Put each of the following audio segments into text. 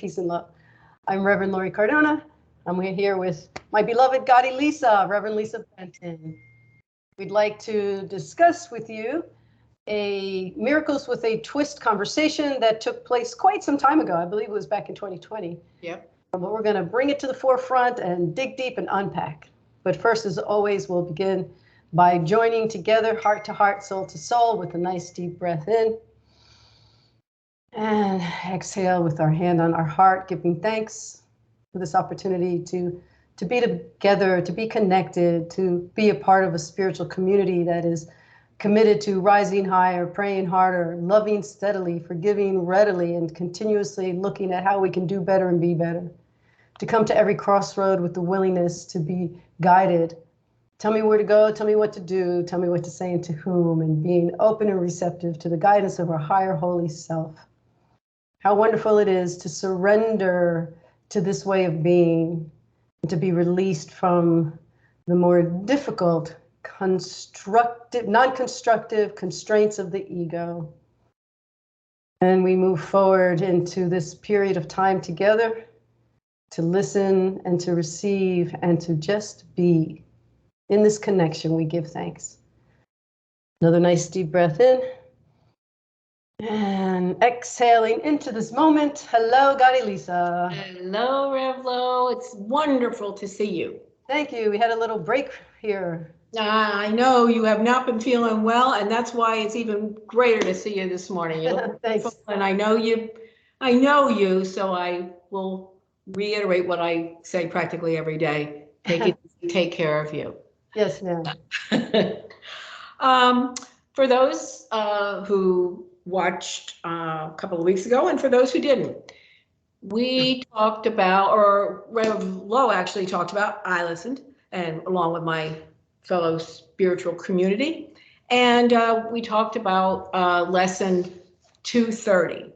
Peace and love. I'm Rev Lori Cardona. I'm here with my beloved Goddess Lisa, Rev Lisa Benton. We'd like to discuss with you a Miracles with a Twist conversation that took place quite some time ago. I believe it was back in 2020. Yep. But we're going to bring it to the forefront and dig deep and unpack. But first, as always, we'll begin by joining together, heart to heart, soul to soul, with a nice deep breath in. And exhale with our hand on our heart, giving thanks for this opportunity to be together, to be connected, to be a part of a spiritual community that is committed to rising higher, praying harder, loving steadily, forgiving readily, and continuously looking at how we can do better and be better. To come to every crossroad with the willingness to be guided. Tell me where to go, tell me what to do, tell me what to say and to whom, and being open and receptive to the guidance of our higher holy self. How wonderful it is to surrender to this way of being and to be released from the more difficult, non-constructive constraints of the ego. And we move forward into this period of time together to listen and to receive and to just be. In this connection, we give thanks. Another nice deep breath in. And exhaling into this moment. Hello, Goddess Lisa. Hello, Rev Lo. It's wonderful to see you. Thank you. We had a little break here. I know you have not been feeling well, and that's why it's even greater to see you this morning. You look Thanks. wonderful, and I know you, so I will reiterate what I say practically every day. Take care of you. Yes, ma'am. For those who watched a couple of weeks ago, and for those who didn't, we talked about, or Rev Lo actually talked about, I listened, and along with my fellow spiritual community, and we talked about lesson 230.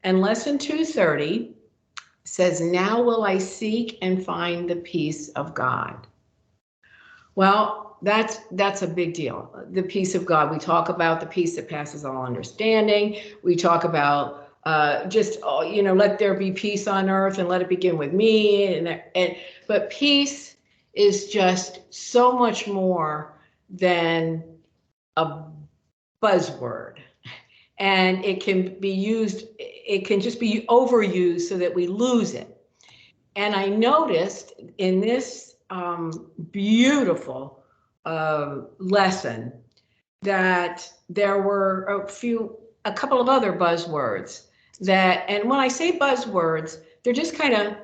And lesson 230 says, now will I seek and find the peace of God. Well, that's a big deal. The peace of God. We talk about the peace that passes all understanding. We talk about let there be peace on earth and let it begin with me. But peace is just so much more than a buzzword. And it can be used, it can just be overused so that we lose it. And I noticed in this beautiful lesson that there were a couple of other buzzwords and when I say buzzwords, they're just kind of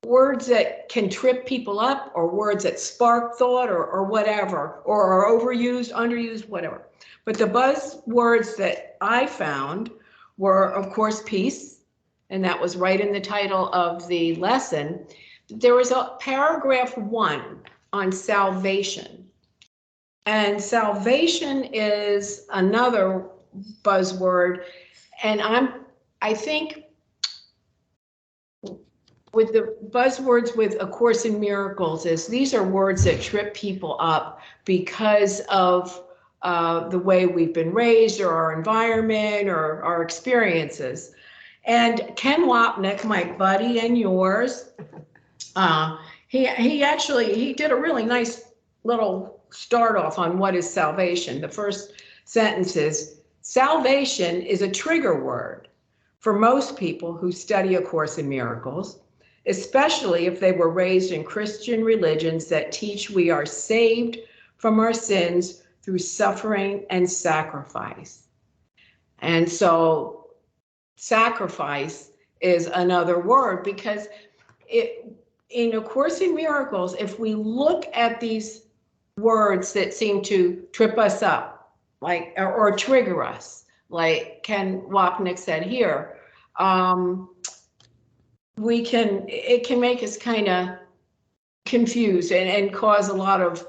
words that can trip people up, or words that spark thought, or whatever, or are overused, underused, whatever. But the buzzwords that I found were, of course, peace, and that was right in the title of the lesson. There was a paragraph 1 on salvation. And salvation is another buzzword. And I think with the buzzwords with A Course in Miracles these are words that trip people up because of the way we've been raised, or our environment, or our experiences. And Ken Wapnick, my buddy and yours, he did a really nice little start off on what is salvation. The first sentence is, salvation is a trigger word for most people who study A Course in Miracles, especially if they were raised in Christian religions that teach we are saved from our sins through suffering and sacrifice. And so sacrifice is another word, because in A Course in Miracles, if we look at these words that seem to trip us up, or trigger us, like Ken Wapnick said here, it can make us kind of confused and cause a lot of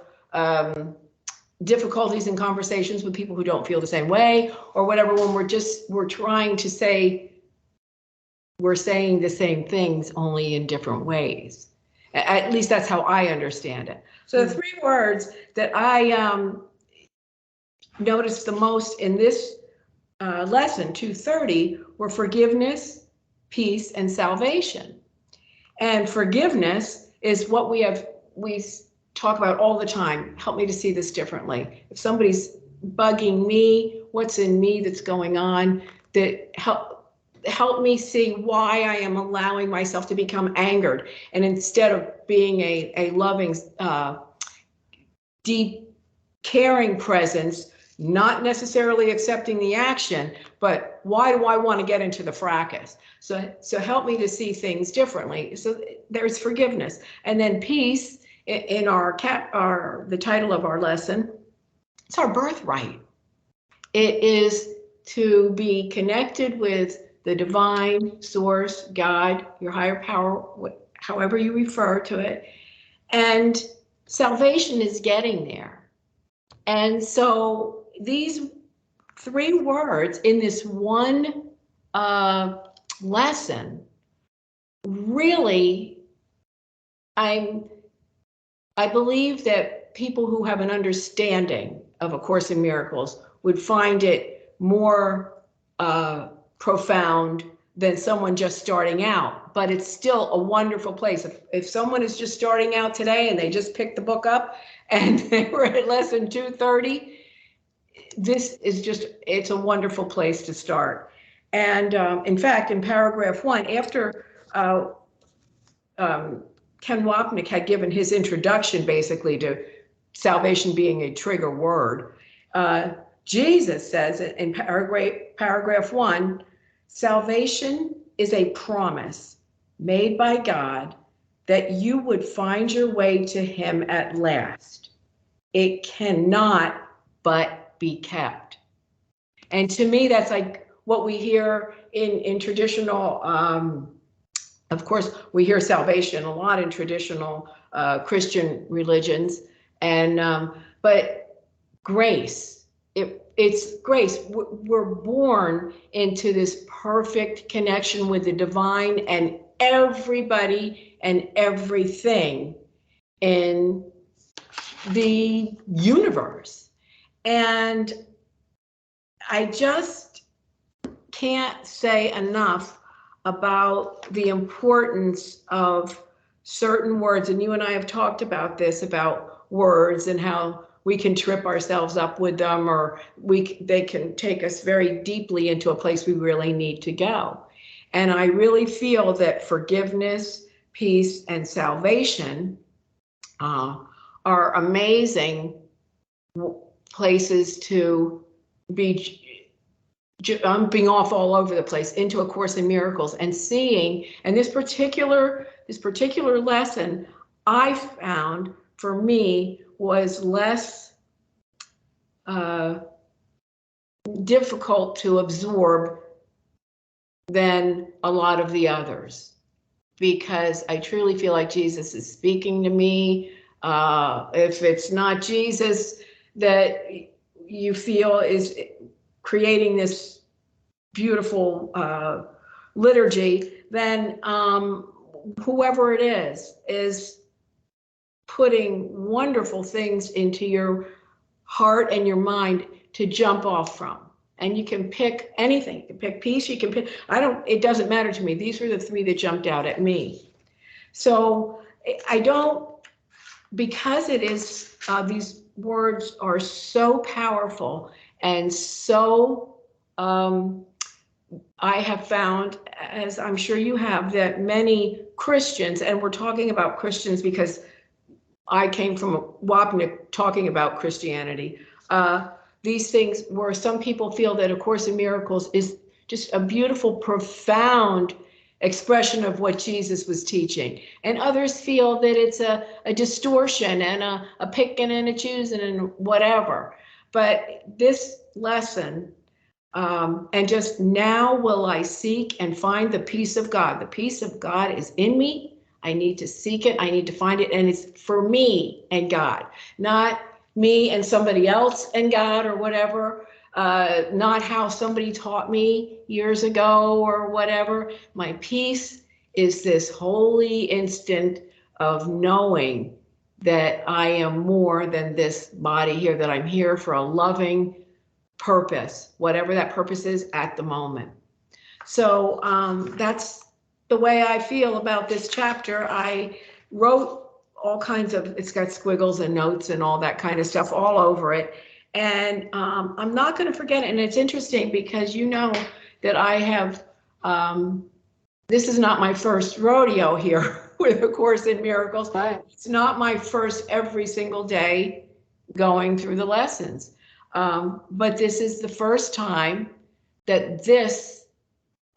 difficulties in conversations with people who don't feel the same way, or whatever, when we're trying to say we're saying the same things only in different ways. At least that's how I understand it. So the 3 words that I noticed the most in this lesson 230 were forgiveness, peace, and salvation. And forgiveness is what we talk about all the time. Help me to see this differently. If somebody's bugging me, what's in me that's going on, that help me see why I am allowing myself to become angered. And instead of being a loving, deep, caring presence, not necessarily accepting the action, but why do I want to get into the fracas? So help me to see things differently. So there's forgiveness. And then peace, in the title of our lesson, it's our birthright. It is to be connected with the divine source, God, your higher power, however you refer to it. And salvation is getting there. And so these 3 words in this one lesson, really, I believe that people who have an understanding of A Course in Miracles would find it more profound than someone just starting out. But it's still a wonderful place. If someone is just starting out today and they just picked the book up and they were at lesson 230, this is it's a wonderful place to start. And in fact, in paragraph 1, after Ken Wapnick had given his introduction basically to salvation being a trigger word, Jesus says in paragraph 1, salvation is a promise made by God that you would find your way to him at last. It cannot but be kept. And to me, that's like what we hear in traditional, of course, we hear salvation a lot in traditional Christian religions, and but grace, it's grace. We're born into this perfect connection with the divine and everybody and everything in the universe. And I just can't say enough about the importance of certain words. And you and I have talked about this, about words and how we can trip ourselves up with them, or they can take us very deeply into a place we really need to go. And I really feel that forgiveness, peace, and salvation are amazing places to be jumping off all over the place into A Course in Miracles and seeing. And this particular lesson, I found for me was less difficult to absorb than a lot of the others, because I truly feel like Jesus is speaking to me. If it's not Jesus that you feel is creating this beautiful liturgy, then whoever it is putting wonderful things into your heart and your mind to jump off from. And you can pick anything. You can pick peace, you can pick, it doesn't matter to me. These are the 3 that jumped out at me. So because it is, these words are so powerful and so, I have found, as I'm sure you have, that many Christians, and we're talking about Christians because I came from Wapnick talking about Christianity. These things where some people feel that A Course in Miracles is just a beautiful, profound expression of what Jesus was teaching. And others feel that it's a distortion and a picking and a choosing and whatever. But this lesson, and just now will I seek and find the peace of God. The peace of God is in me. I need to seek it. I need to find it. And it's for me and God, not me and somebody else and God or whatever, not how somebody taught me years ago or whatever. My peace is this holy instant of knowing that I am more than this body here, that I'm here for a loving purpose, whatever that purpose is at the moment. So that's the way I feel about this chapter. I wrote all kinds of, it's got squiggles and notes and all that kind of stuff all over it. And I'm not going to forget it. And it's interesting because you know that I have, this is not my first rodeo here with A Course in Miracles. Right. It's not my first every single day going through the lessons. But this is the first time that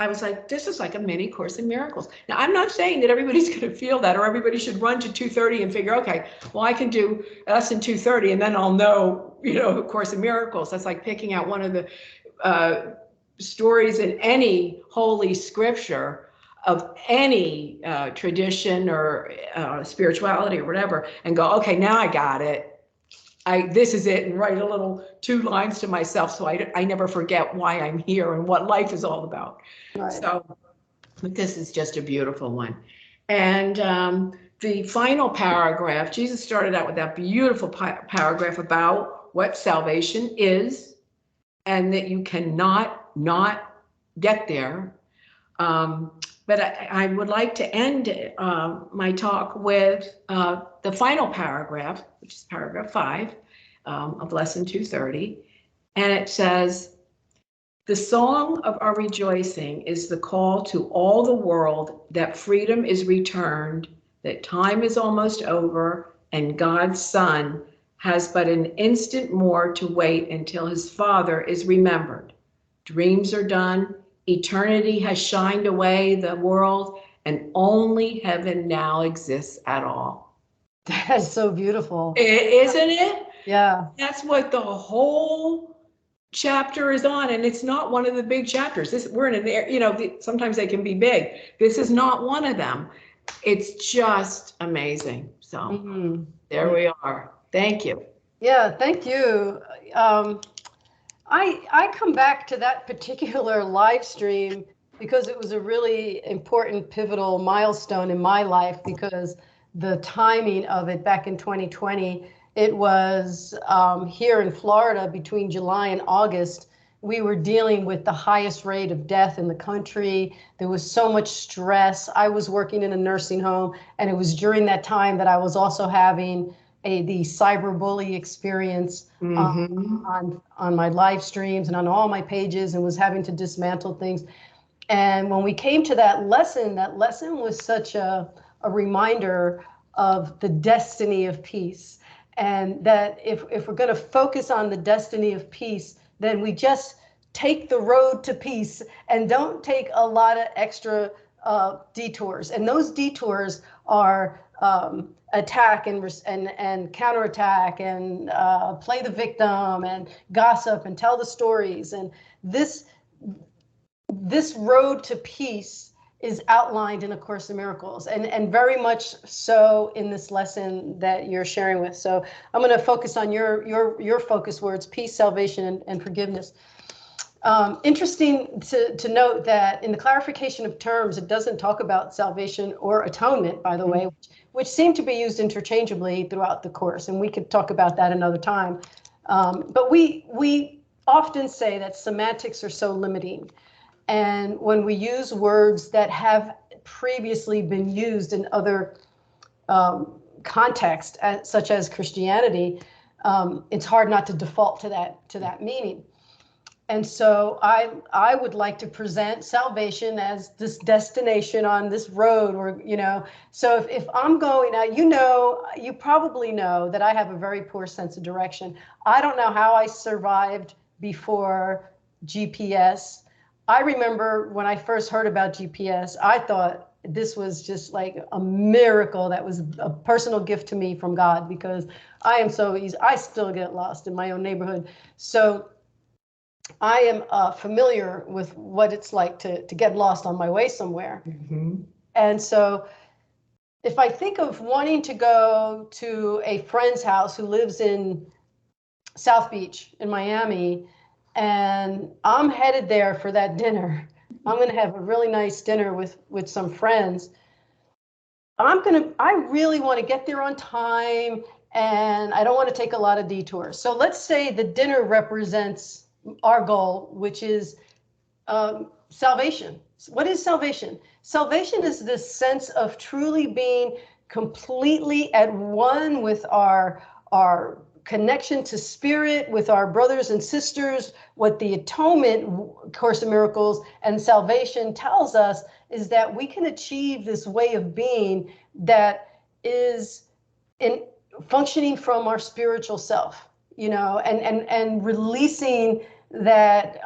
I was like, this is like a mini Course in Miracles. Now, I'm not saying that everybody's going to feel that or everybody should run to 2:30 and figure, okay, well, I can do lesson 2:30 and then I'll know, A Course in Miracles. That's like picking out one of the stories in any holy scripture of any tradition or spirituality or whatever and go, okay, now I got it. This is it, and write a little 2 lines to myself so I never forget why I'm here and what life is all about. Right. So this is just a beautiful one. And the final paragraph, Jesus started out with that beautiful paragraph about what salvation is and that you cannot not get there. But I would like to end my talk with the final paragraph, which is paragraph 5 of lesson 230. And it says, the song of our rejoicing is the call to all the world that freedom is returned, that time is almost over, and God's Son has but an instant more to wait until his Father is remembered. Dreams are done. Eternity has shined away the world, and only heaven now exists at all. That's so beautiful. Isn't it? Yeah. That's what the whole chapter is on, and it's not one of the big chapters. We're in an area, sometimes they can be big. This is not one of them. It's just amazing. So there we are. Thank you. Yeah, thank you. I come back to that particular live stream because it was a really important, pivotal milestone in my life because the timing of it back in 2020, it was here in Florida between July and August. We were dealing with the highest rate of death in the country. There was so much stress. I was working in a nursing home, and it was during that time that I was also having the cyberbully experience on my live streams and on all my pages, and was having to dismantle things. And when we came to that lesson was such a reminder of the destiny of peace. And that if we're going to focus on the destiny of peace, then we just take the road to peace and don't take a lot of extra detours. And those detours are attack and counterattack and play the victim and gossip and tell the stories. And this road to peace is outlined in A Course in Miracles, and very much so in this lesson that you're sharing with. So I'm going to focus on your focus words: peace, salvation, and forgiveness. Interesting to note that in the clarification of terms, it doesn't talk about salvation or atonement, by the way, which seem to be used interchangeably throughout the Course, and we could talk about that another time. But we often say that semantics are so limiting. And when we use words that have previously been used in other contexts, such as Christianity, it's hard not to default to that meaning. And so I would like to present salvation as this destination on this road, or so if I'm going out, you probably know that I have a very poor sense of direction. I don't know how I survived before GPS. I remember when I first heard about GPS, I thought this was just like a miracle that was a personal gift to me from God, because I am so easy. I still get lost in my own neighborhood. So I am familiar with what it's like to get lost on my way somewhere. And so if I think of wanting to go to a friend's house who lives in South Beach in Miami, and I'm headed there for that dinner. I'm going to have a really nice dinner with some friends. I really want to get there on time, and I don't want to take a lot of detours. So let's say the dinner represents our goal, which is salvation. What is salvation? Salvation is this sense of truly being completely at one with our connection to spirit, with our brothers and sisters. What the atonement, Course in Miracles, and salvation tells us is that we can achieve this way of being that is in functioning from our spiritual self, and releasing that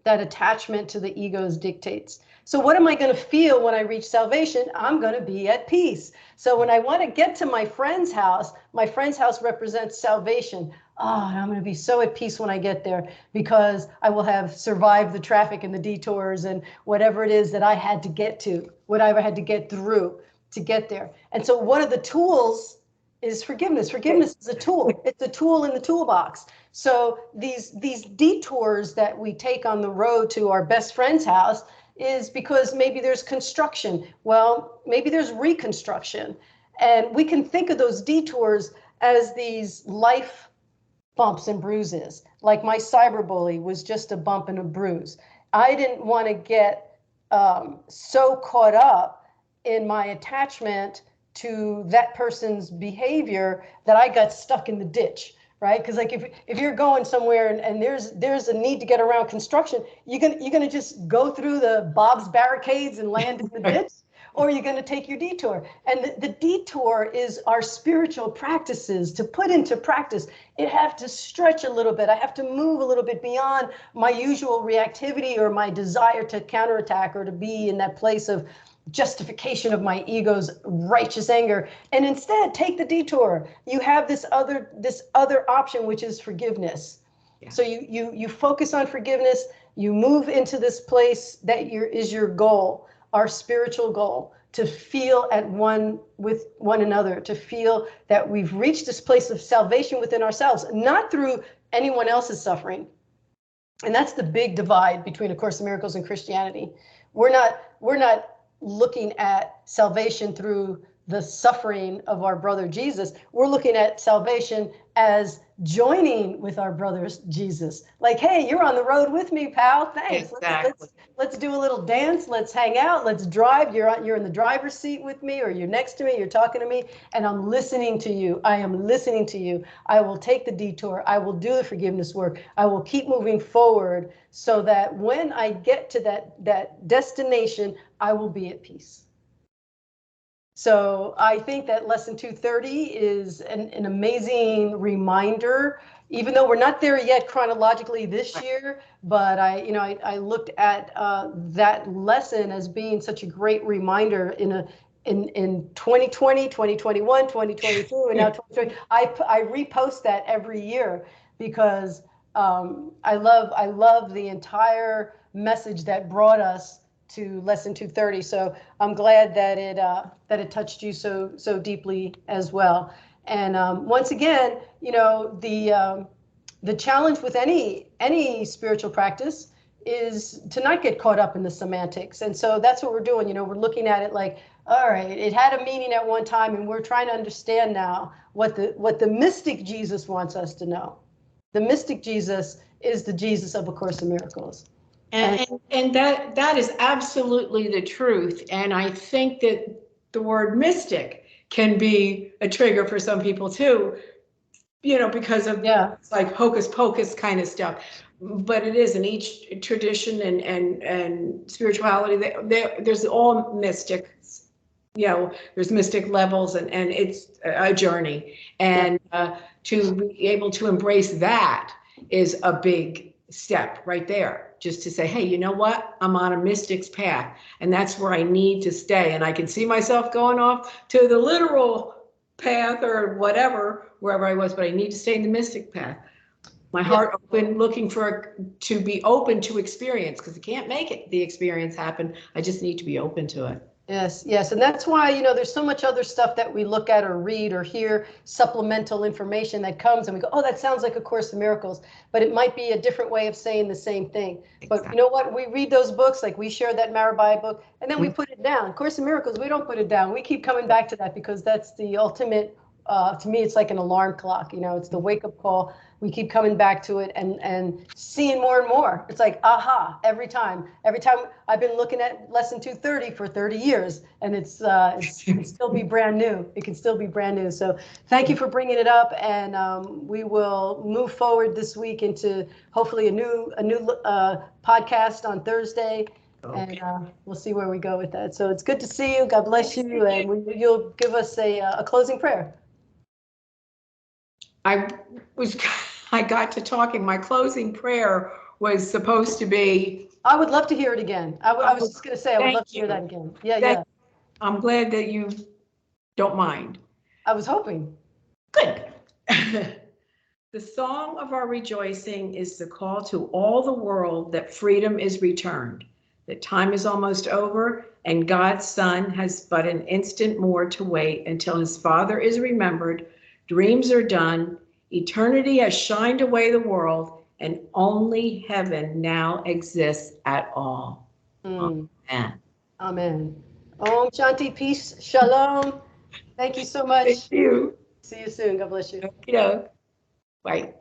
that attachment to the ego's dictates. So what am I going to feel when I reach salvation? I'm going to be at peace. So when I want to get to my friend's house represents salvation. Oh, and I'm going to be so at peace when I get there because I will have survived the traffic and the detours and whatever it is that I had to get to, whatever I had to get through to get there. And so one of the tools is forgiveness. Forgiveness is a tool. It's a tool in the toolbox. So these detours that we take on the road to our best friend's house is because maybe there's construction. Well, maybe there's reconstruction. And we can think of those detours as these life bumps and bruises. Like my cyberbully was just a bump and a bruise. I didn't want to get so caught up in my attachment to that person's behavior that I got stuck in the ditch, right? Because like if you're going somewhere and there's a need to get around construction, you're gonna just go through the Bob's barricades and land in the ditch, or you're gonna take your detour. And the detour is our spiritual practices to put into practice. It have to stretch a little bit. I have to move a little bit beyond my usual reactivity or my desire to counterattack or to be in that place of justification of my ego's righteous anger, and instead take the detour. You have this other option, which is forgiveness. Yeah. So you focus on forgiveness. You move into this place that is your goal, our spiritual goal, to feel at one with one another, to feel that we've reached this place of salvation within ourselves, not through anyone else's suffering. And that's the big divide between A Course in Miracles and Christianity. We're not looking at salvation through the suffering of our brother Jesus. We're looking at salvation as joining with our brothers Jesus. Like, hey, you're on the road with me, pal. Thanks. Exactly. Let's do a little dance. Let's hang out. Let's drive. You're in the driver's seat with me, or you're next to me. You're talking to me, and I'm listening to you. I am listening to you. I will take the detour. I will do the forgiveness work. I will keep moving forward so that when I get to that destination, I will be at peace. So I think that lesson 230 is an amazing reminder, even though we're not there yet chronologically this year, but I looked at that lesson as being such a great reminder in 2020, 2021, 2022, and now 2020. I repost that every year because I love the entire message that brought us to lesson 230. So I'm glad that it touched you so deeply as well. And once again, the challenge with any spiritual practice is to not get caught up in the semantics. And so that's what we're doing. We're looking at it like, all right, it had a meaning at one time, and we're trying to understand now what the mystic Jesus wants us to know. The mystic Jesus is the Jesus of A Course in Miracles. And that is absolutely the truth. And I think that the word mystic can be a trigger for some people too, because of it's like hocus pocus kind of stuff. But it is in each tradition and spirituality, there's all mystics, there's mystic levels, and it's a journey. And to be able to embrace that is a big step right there. Just to say, hey, you know what? I'm on a mystic's path, and that's where I need to stay. And I can see myself going off to the literal path or whatever, wherever I was, but I need to stay in the mystic path. My heart open, looking to be open to experience, because I can't make the experience happen. I just need to be open to it. Yes. And that's why, there's so much other stuff that we look at or read or hear, supplemental information that comes and we go, oh, that sounds like A Course in Miracles, but it might be a different way of saying the same thing. Exactly. But you know what? We read those books, like we share that Marabai book, and then we put it down. Course in Miracles, we don't put it down. We keep coming back to that because that's the ultimate, to me, it's like an alarm clock. It's the wake-up call we keep coming back to it and seeing more and more. It's like, aha, every time. I've been looking at lesson 230 for 30 years, and it can still be brand new. It can still be brand new. So thank you for bringing it up, and we will move forward this week into hopefully a new podcast on Thursday. Okay. And we'll see where we go with that. So it's good to see you. God bless you. And you'll give us a closing prayer. I got to talking. My closing prayer was supposed to be. I would love to hear it again. I was just going to say, I would love to hear that again. Yeah. I'm glad that you don't mind. I was hoping. Good. The song of our rejoicing is the call to all the world that freedom is returned, that time is almost over, and God's Son has but an instant more to wait until his Father is remembered, dreams are done, eternity has shined away the world, and only heaven now exists at all. Amen. Amen. Om Shanti, peace, shalom. Thank you so much. Thank you. See you soon. God bless you. Okay. Bye.